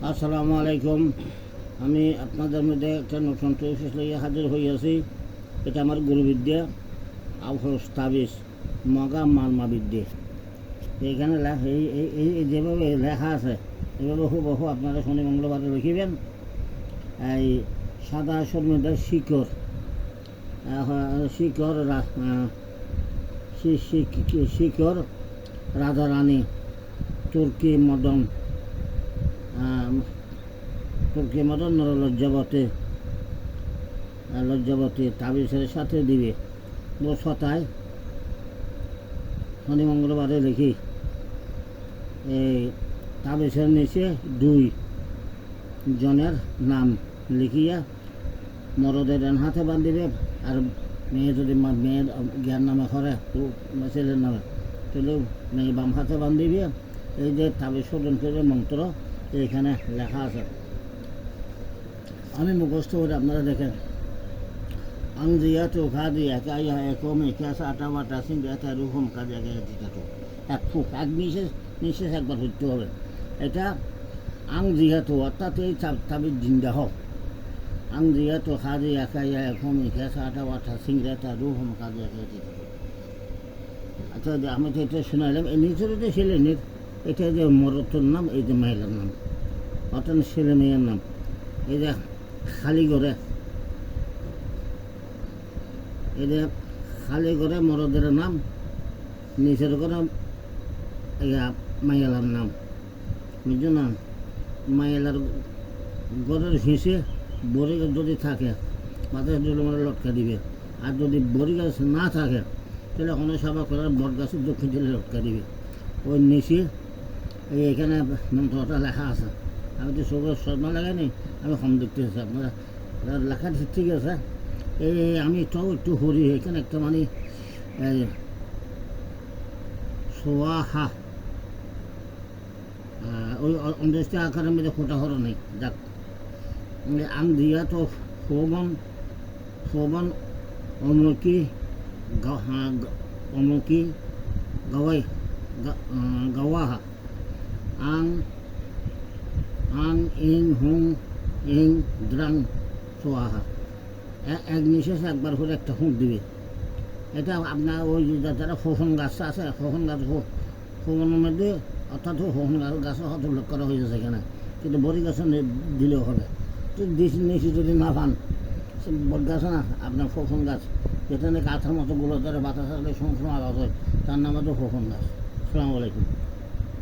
আসসালামু আলাইকুম। আমি আপনাদের মধ্যে একটা নতুন টপিক লইয়া হাজির হইয়াছি। এটা আমার গুরুবিদ্যা আউস তাবিজ মগা মালমা বিদ্যা। এইখানে যেভাবে লেখা আছে এভাবে হুবহু আপনারা শনি মঙ্গলবারে লিখিবেন। এই সাদা শর্মিদার শিকড় শিকড় রাধা রানী তুর্কি মদন লজ্জাবতী তাবিজের সাথে দিবে। বছতায় শনি মঙ্গলবারে লিখি এই তাবিজের নিচে 2 জনের নাম লিখিয়া মরদের ডান হাতে বান্ধিবে, আর মেয়ে যদি মেয়ের জ্ঞান নামে করে ছেলের নামে তাহলে মেয়ে বাম হাতে বান্ধিবে। এই যে তাবিজ শোধন করে মন্ত্র এইখানে লেখা আছে, আমি মুখস্থ করে আপনারা দেখেন। আং দিয়া চোখা দিয়া একা ইহা একম একাশ আটা বাটা সিং এটা রুহম কাজ একে দিতে এক ফুক এক নিঃশেষ একবার হইতে হবে। এটা আং জিহাতো অর্থাৎ এই তাবিজ জিন্দা হোক। আং জিহাতো খা দিয়া একা ইহা একম একাশ আটা বাটা সিং এটা রুহম কাজ একে দিতে। আচ্ছা আমি তো এটা শোনাইলাম। এই নিচের যে ছেলেমেয়ের এটা যে মরতর নাম, এই যে মহিলার নাম অর্থাৎ ছেলে মেয়ের নাম। এই যে খালি করে মরদের নাম, নিচের করে মাইয়ালার নাম, বুঝছো না? মাইয়ালার ঘরের হিসে বড়ি গাছ যদি থাকে মাথায় জলমারে লটকা দিবে, আর যদি বড়ি গাছ না থাকে তাহলে অনেক সভা করার বট গাছের দক্ষিণ দিলে লটকা দিবে। ওই নিচে এখানে মন্ত্রটা লেখা আছে। আমি তো চোখের চশমা লাগাইনি, আমি কম দেখতেছি। আপনারা লেখা ঠিক আছে। এই আমি একটু হরি এখানে একটা মানে সোয়াহা ওই অন্দেশটা আকারের মধ্যে ফোটা হরো নেই। যাক আম দিয়া তো শোভন অমুকি গাওয়াহা আং ইং হুং ইং দ্রাং সোয়াহা। এক নিঃশেষ একবার করে একটা হুঁক দিবে। এটা আপনার ওই যারা ফোফন গাছ আছে, ফোফন গাছ ফোফনের মধ্যে অর্থাৎ ফোফন গাছ হয়তো উল্লেখ করা হয়েছে সেখানে, কিন্তু বড়ি গাছে দিলেও হবে। তো নিচে যদি না পান, বট গাছ না আপনার ফোফন গাছ, যেখানে কাঁথার মতো গুলো ধরে বাতাস আসলে সময় আওয়াজ হয়, তার নাম হচ্ছে ফোফন গাছ। আসসালামু আলাইকুম।